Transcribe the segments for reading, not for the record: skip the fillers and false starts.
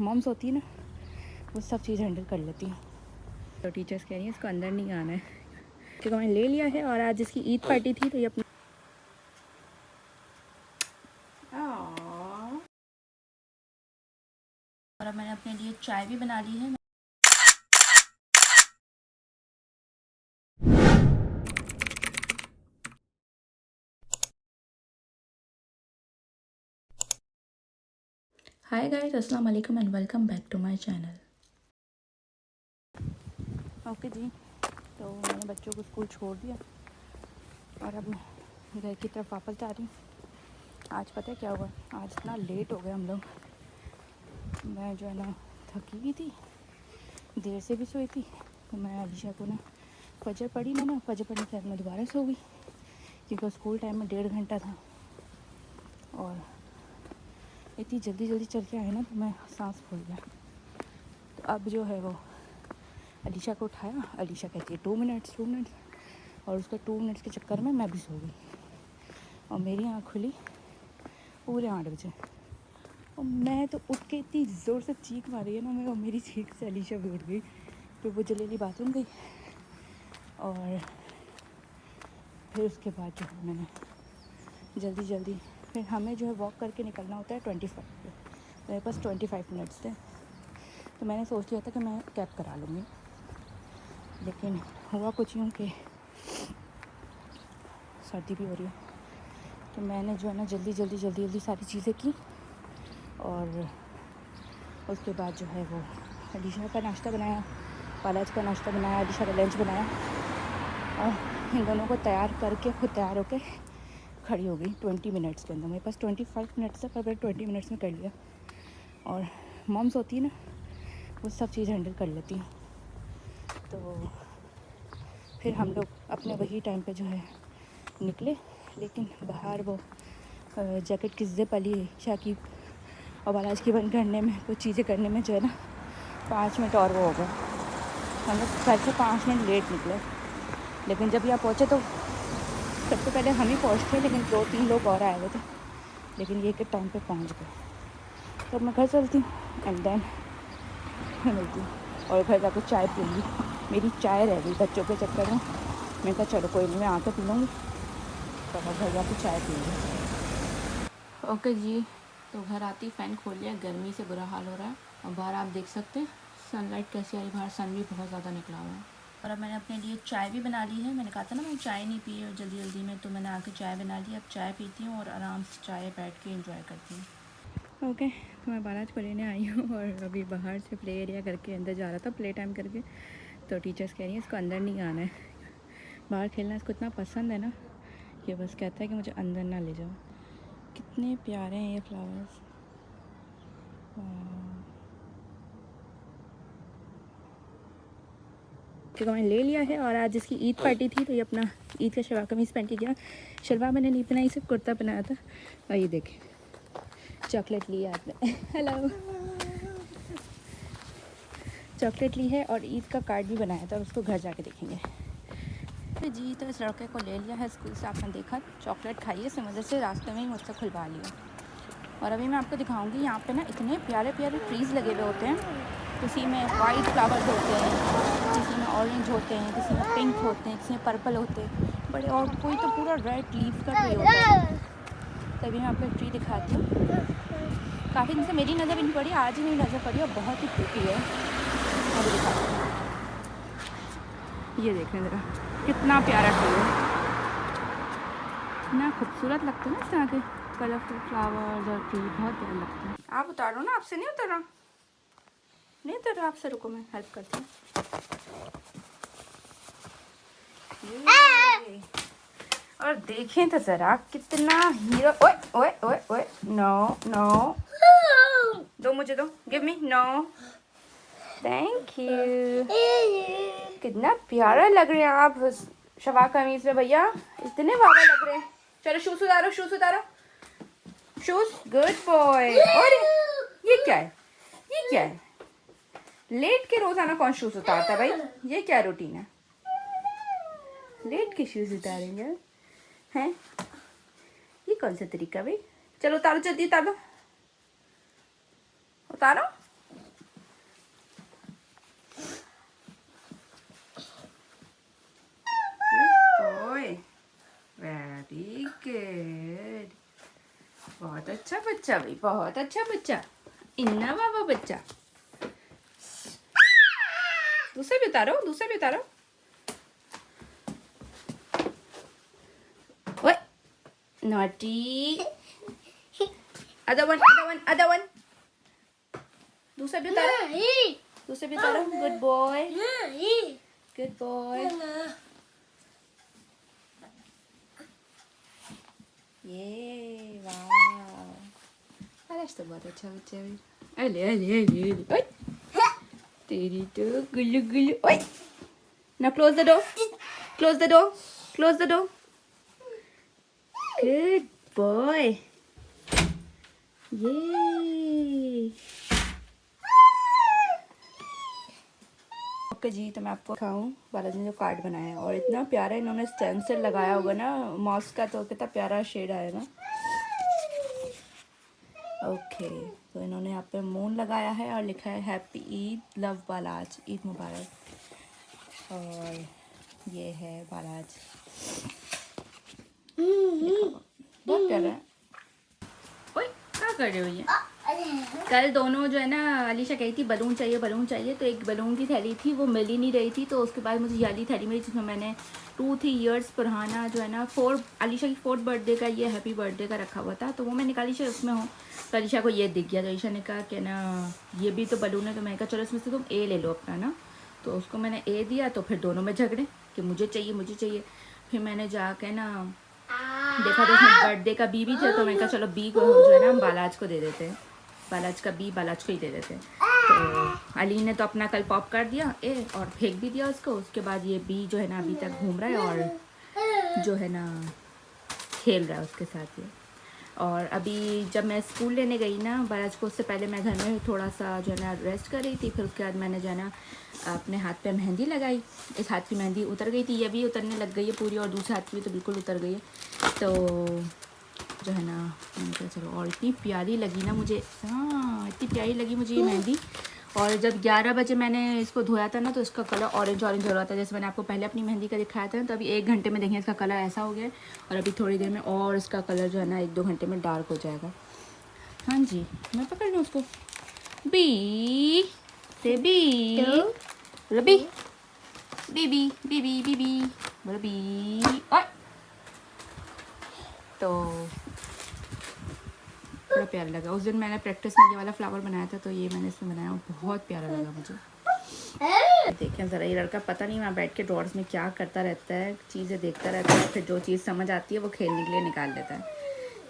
Moms होती है ना, वो सब चीज़ हैंडल कर लेती हैं। तो टीचर्स कह रही हैं इसको अंदर नहीं आना है, क्योंकि मैंने ले लिया है और आज इसकी ईद पार्टी थी तो ये अपनी और अब मैंने अपने लिए चाय भी बना ली है। हाय गाइस, अस्सलाम वालेकुम and welcome back to my channel. Okay जी, तो मैंने बच्चों को स्कूल छोड़ दिया और अब मैं घर की तरफ वापस जा रही हूँ। आज पता है क्या हुआ, आज इतना लेट हो गए हम लोग। मैं जो है ना थकी हुई थी, देर से भी सोई थी, तो मैं अलीशा को ना फजर पढ़ी, मैं ना फजर पढ़ने के बाद मैं दोबारा सो गई, क्योंकि स्कूल टाइम में 1.5 घंटा था और इतनी जल्दी जल्दी चल के आए ना तो मैं सांस फूल गया। तो अब जो है वो अलीशा को उठाया, अलीशा कहती है 2 मिनट्स और उसका 2 मिनट्स के चक्कर में मैं भी सो गई और मेरी आँख खुली पूरे 8 बजे और मैं तो उठ के इतनी ज़ोर से चीख मारी है ना मैं, और मेरी चीख से अलीशा भी उठ गई। फिर वो जलेली बाथरूम गई और फिर उसके बाद जो है मैंने जल्दी फिर हमें जो है वॉक करके निकलना होता है 25 पे, मेरे पास 25 मिनट्स थे, तो मैंने सोच लिया था कि मैं कैब करा लूँगी। लेकिन हुआ कुछ यूँ कि सर्दी भी हो रही है, तो मैंने जो है ना जल्दी सारी चीज़ें की और उसके बाद जो है वो अलीशा का नाश्ता बनाया, पालाज का नाश्ता बनाया, अलीशा का लंच बनाया और इन दोनों को तैयार करके खुद तैयार होकर खड़ी हो गई 20 मिनट्स के अंदर। मेरे पास 25 मिनट्स था पर मैंने 20 मिनट्स में कर लिया। और मॉम्स होती है ना, वो सब चीज़ हैंडल कर लेती हैं। तो फिर हम लोग अपने वही टाइम पे जो है निकले, लेकिन बाहर वो जैकेट की ज़िप अलीशा की और बालाज की बंद करने में, कुछ चीज़ें करने में जो है ना 5 मिनट और वो हो गए। हम लोग घर से 5 मिनट लेट निकले, लेकिन जब यहाँ पहुँचे तो सबसे पहले हम ही पहुँचते, लेकिन 2-3 लोग और आए हुए थे, लेकिन ये के टाइम पे पहुँच गए। तो मैं घर चलती हूँ एंड देन मिलती हूँ और घर जाकर चाय पीऊँगी। मेरी चाय रह गई बच्चों के चक्कर में, मैंने कहा चलो कोई नहीं, मैं आकर पी लूँगी, तो मैं घर जाकर चाय पीऊँगी। ओके जी, तो घर आती फ़ैन खोल लिया, गर्मी से बुरा हाल हो रहा है और बाहर आप देख सकते हैं सनलाइट कैसी आ रही, बाहर सन भी बहुत ज़्यादा निकला हुआ है। और अब मैंने अपने लिए चाय भी बना ली है। मैंने कहा था ना मैं चाय नहीं पी और जल्दी में, तो मैंने आके चाय बना ली। अब चाय पीती हूँ और आराम से चाय बैठ के एंजॉय करती हूँ। ओके, तो मैं बालाज को लेने आई हूँ और अभी बाहर से प्ले एरिया करके अंदर जा रहा था प्ले टाइम करके, तो टीचर्स कह रही हैं इसको अंदर नहीं आना है। बाहर खेलना इसको इतना पसंद है ना कि बस कहता है कि मुझे अंदर ना ले जाओ। कितने प्यारे हैं ये फ्लावर्स। क्योंकि मैंने ले लिया है और आज इसकी ईद पार्टी थी तो ये अपना ईद का शलवार कमीज़ पहन के गया। शलवार मैंने नहीं बनाई, सिर्फ कुर्ता बनाया था। और ये देखें चॉकलेट लिया आपने हेलो, चॉकलेट ली है और ईद का कार्ड भी बनाया था, उसको घर जाके देखेंगे। जी, तो इस लड़के को ले लिया है स्कूल से, आपने देखा चॉकलेट खाई है, इस वजह से रास्ते में ही मुझसे खुलवा लिया। और अभी मैं आपको दिखाऊंगी, यहाँ पे ना इतने प्यारे प्यारे ट्रीज़ लगे हुए होते हैं। किसी में वाइट फ्लावर्स होते हैं, किसी में ऑरेंज होते हैं, किसी में पिंक होते हैं, किसी में पर्पल होते हैं बड़े, और कोई तो पूरा रेड लीफ का ट्री होता है। तभी मैं आपको ट्री दिखाती हूँ। काफ़ी दिन से मेरी नज़र भी नहीं पड़ी, आज ही मेरी नज़र पड़ी और बहुत ही प्रीटी है। अभी दिखाती हूँ, ये देखें ज़रा कितना प्यारा ट्री है, इतना खूबसूरत लगता है ना इस तरह के कलरफुल फ्लावर्स और ट्री, बहुत प्यारा लगता है। आप उतारो ना, आपसे नहीं उतरा, नहीं उतरा आपसे, रुको मैं हेल्प करती हूँ। और देखें तो ज़रा कितना हीरो, ओए ओए ओए ओए, नो नो, दो मुझे दो, give me, no thank you. कितना प्यारा लग रहे हैं आप शलवार कमीज में भैया, इतने प्यारे लग रहे हैं। चलो शूज उतारो, शूज उतारो, शूज, गुड बॉय। और ये क्या है, ये क्या है, लेट के रोजाना कौन शूज उतारता है भाई, ये क्या रूटीन है, लेट के शूज उतारेंगे हैं, ये कौन सा तरीका भाई। चलो उतारो, जल्दी उतारो, उतारो, बच्चा भाई, बहुत अच्छा बच्चा, इन्ना बाबा बच्चा। दूसरे भी उतारो, दूसरे भी उतारो। ओए naughty. Other one, other one, other one. दूसरा भी उतारो, दूसरा भी उतारो। Good boy, good boy. ये वाह, आज तो बहुत अच्छा बच्चा है। अले अले अले अले। ओए तेरी तो गुल्लू गुल्लू। ओए now close the door, close the door, close the door. Good boy. Yay. Okay जी, तो मैं आपको दिखाऊं बालाजी ने जो कार्ड बनाया है, और इतना प्यारा इन्होंने स्टेंसिल लगाया होगा ना मॉस का, तो कितना प्यारा शेड आएगा। ओके, तो इन्होंने यहाँ पे मून लगाया है और लिखा है हैप्पी ईद, लव बालाज, ईद मुबारक। और ये है बालाज, बहुत प्यारा है। ओए क्या कर रहे हो ये? कल दोनों जो है ना, अलीशा कही थी बलून चाहिए बलून चाहिए, तो एक बलून की थैली थी वो मिल ही नहीं रही थी, तो उसके बाद मुझे ये वाली थैली मिली जिसमें मैंने 2-3 इयर्स पुराना जो है ना अलीशा की 4th बर्थडे का ये हैप्पी बर्थडे का रखा हुआ था, तो वो मैं निकाली से उसमें हूँ। तो अलीशा को ये दिख गया, तो अलीशा ने कहा कि ना ये भी तो बलून है, तो मैंने कहा चलो इसमें से तुम ए ले लो अपना ना। तो उसको मैंने ए दिया, तो फिर दोनों में झगड़े कि मुझे चाहिए मुझे चाहिए। फिर मैंने जाके ना देखा तो उसमें बर्थडे का बी भी था, तो मैंने कहा चलो बी को जो है ना हम बालाज को दे देते हैं, बालाज का बी बालाज को ही दे देते हैं। तो अली ने तो अपना कल पॉप कर दिया ए और फेंक भी दिया उसको। उसके बाद ये बी जो है ना अभी तक घूम रहा है और जो है ना खेल रहा है उसके साथ ये। और अभी जब मैं स्कूल लेने गई ना बालाज को, उससे पहले मैं घर में थोड़ा सा जो है ना रेस्ट कर रही थी। फिर उसके बाद मैंने जो है ना अपने हाथ पे मेहंदी लगाई, इस हाथ की मेहंदी उतर गई थी, ये भी उतरने लग गई है पूरी, और दूसरे हाथ की भी तो बिल्कुल उतर गई है। तो जो है ना मैंने कहा चलो, और इतनी प्यारी लगी ना मुझे, हाँ इतनी प्यारी लगी मुझे ये मेहंदी। और जब 11 बजे मैंने इसको धोया था ना, तो इसका कलर ऑरेंज ऑरेंज हो रहा था, जैसे मैंने आपको पहले अपनी मेहंदी का दिखाया था। तो अभी 1 घंटे में देखें इसका कलर ऐसा हो गया, और अभी थोड़ी देर में और इसका कलर जो है ना 1-2 घंटे में डार्क हो जाएगा। हाँ जी, मैं पकड़ लूँ उसको। बी से बी, बोलो बी, बीबी बीबी बीबी, बोलो बी। और तो बड़ा प्यारा लगा। उस दिन मैंने प्रैक्टिस में ये वाला फ्लावर बनाया था, तो ये मैंने इसमें बनाया, बहुत प्यारा लगा मुझे। देखें ज़रा, ये लड़का पता नहीं वहाँ बैठ के ड्रॉर्स में क्या करता रहता है, चीज़ें देखता रहता है, फिर जो चीज़ समझ आती है वो खेलने के लिए निकाल लेता है।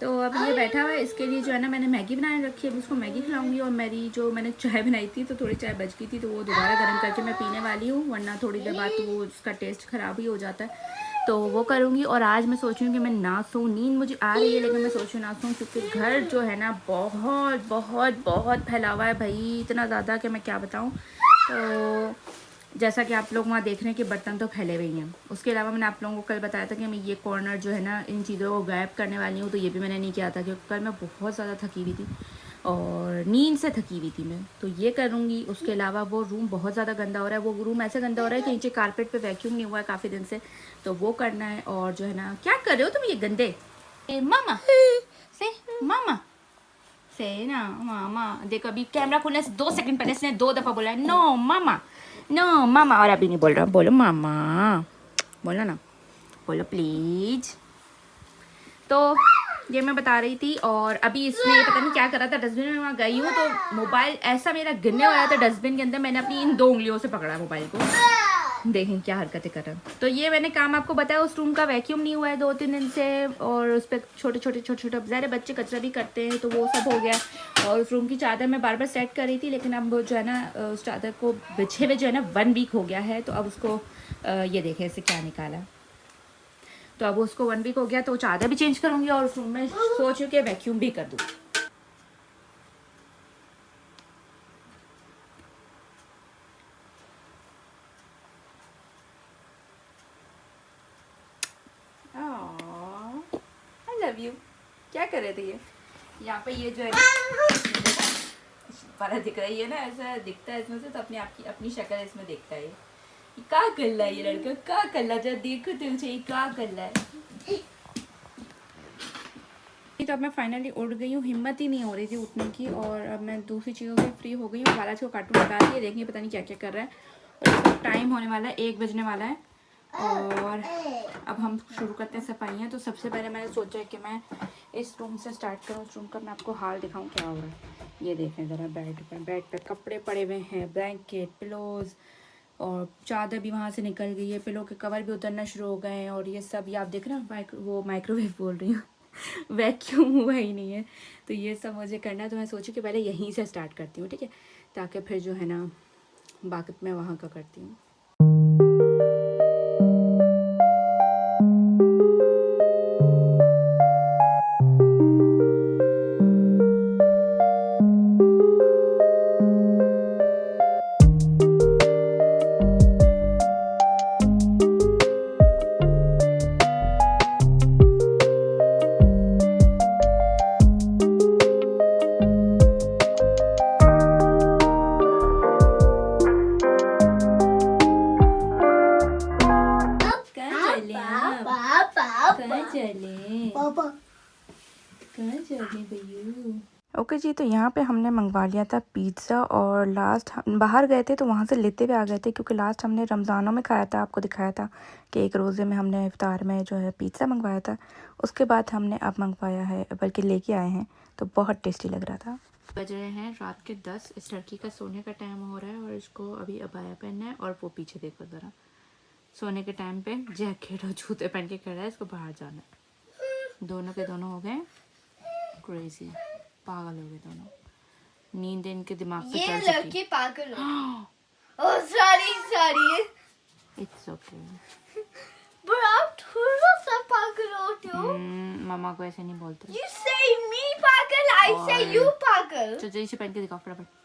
तो अब ये बैठा हुआ है, इसके लिए जो है ना मैंने मैगी बनाने रखी है, अभी उसको मैगी खिलाऊंगी। और मेरी जो मैंने चाय बनाई थी, तो थोड़ी चाय बच गई थी, तो वो दोबारा गर्म करके मैं पीने वाली हूँ, वरना थोड़ी देर बाद तो वो उसका टेस्ट ख़राब ही हो जाता है, तो वो करूँगी। और आज मैं सोच रही हूँ कि मैं ना सोऊं, नींद मुझे आ रही है लेकिन मैं सोच रही हूँ ना सोऊं, क्योंकि घर जो है ना बहुत बहुत बहुत फैला हुआ है भाई, इतना ज़्यादा कि मैं क्या बताऊँ। तो जैसा कि आप लोग वहाँ देख रहे हैं कि बर्तन तो फैले हुए ही हैं। उसके अलावा मैंने आप लोगों को कल बताया था कि मैं ये कॉर्नर जो है ना इन चीज़ों को गायब करने वाली हूँ, तो ये भी मैंने नहीं किया था क्योंकि कल मैं बहुत ज़्यादा थकी हुई थी और नींद से थकी हुई थी मैं, तो ये करूँगी। उसके अलावा वो रूम बहुत ज़्यादा गंदा हो रहा है, वो रूम ऐसे गंदा हो रहा है कि नीचे कारपेट पे वैक्यूम नहीं हुआ है काफ़ी दिन से, तो वो करना है। और जो है ना, क्या कर रहे हो तुम ये गंदे? मामा से मामा से ना मामा, देखो अभी कैमरा खुलने से 2 सेकंड पहले इसने 2 दफ़ा बोला है नो मामा, नो मामा, और अभी नहीं बोल रहा, बोलो मामा, बोलो ना, बोलो प्लीज। तो ये मैं बता रही थी। और अभी इसने ये पता नहीं क्या करा था, डस्टबिन में वहाँ गई हूँ तो मोबाइल ऐसा मेरा गिरने वाला था डस्टबिन के अंदर, मैंने अपनी इन 2 उंगलियों से पकड़ा मोबाइल को, देखें क्या हरकतें कर रहा है। तो ये मैंने काम आपको बताया, उस रूम का वैक्यूम नहीं हुआ है 2-3 दिन से, और उस पर छोटे छोटे ज़्यादा बच्चे कचरा भी करते हैं, तो वो सब हो गया। और उस रूम की चादर मैं बार बार सेट कर रही थी, लेकिन अब जो है ना उस चादर को बिछे हुए जो है ना 1 वीक हो गया है, तो अब उसको ये देखें इसे क्या निकाला, तो अब उसको 1 वीक हो गया, तो चादर भी चेंज करूँगी और उस रूम में सोच रही हूँ कि वैक्यूम भी कर दूँ। I love you. क्या कर रहे थे ये? यहाँ पे ये जो है बड़ा दिख रही है ना, ऐसा दिखता है इसमें से, तो अपनी शक्ल इसमें देखता है। ये क्या कर रहा है ये लड़का, क्या कर रहा है? जरा देखो तुमसे ये क्या कर रहा है। तो अब मैं फाइनली उठ गई हूँ, हिम्मत ही नहीं हो रही थी उठने की, और अब मैं दूसरी चीज़ों से फ्री हो गई हूँ। बालाज को कार्टून लगा दिए, देखिए पता नहीं क्या क्या कर रहा है। और टाइम होने वाला है 1 बजने वाला है, और अब हम शुरू करते हैं सफाइयाँ। तो सबसे पहले मैंने सोचा है कि मैं इस रूम से स्टार्ट करूँ। इस रूम का मैं आपको हाल दिखाऊँ क्या हो रहा है। ये देखें ज़रा, बेड पे कपड़े पड़े हुए हैं, ब्लैंकेट, पिलोज़, और चादर भी वहाँ से निकल गई है, पिलो के कवर भी उतरना शुरू हो गए हैं। और ये सब ये आप देख रहे हैं, माइक्रोवेव बोल रही हूँ वैक्यूम हुआ ही नहीं है। तो ये सब मुझे करना है, तो मैं सोचूं कि पहले यहीं से स्टार्ट करती हूँ, ठीक है, ताकि फिर जो है ना बाकी मैं वहाँ का करती हूँ। ओके जी, तो यहाँ पे हमने मंगवा लिया था पिज़्ज़ा, और लास्ट हम बाहर गए थे तो वहाँ से लेते हुए आ गए थे, क्योंकि लास्ट हमने रमज़ानों में खाया था, आपको दिखाया था कि एक रोज़े में हमने इफ्तार में जो है पिज़्ज़ा मंगवाया था। उसके बाद हमने अब मंगवाया है, बल्कि लेके आए हैं, तो बहुत टेस्टी लग रहा था। बज रहे हैं रात के 10। इस लड़की का सोने का टाइम हो रहा है, और इसको अभी अबाया पहनना है, और वो पीछे देखो ज़रा, सोने के टाइम पे जैकेट और जूते पहन के खड़ा है, इसको बाहर जाना है। दोनों के दोनों हो गए क्रेजी, पागल हो गए दोनों, नींद इनके दिमाग पे चढ़ चुकी। लड़की पागल हो। ओह सॉरी इट्स ओके, पर आप थोड़ा सा पागल होते हो। मामा को ऐसे नहीं बोलते। You say me पागल, I say you पागल। चल जल्दी से पहन के दिखाओ फटाफट।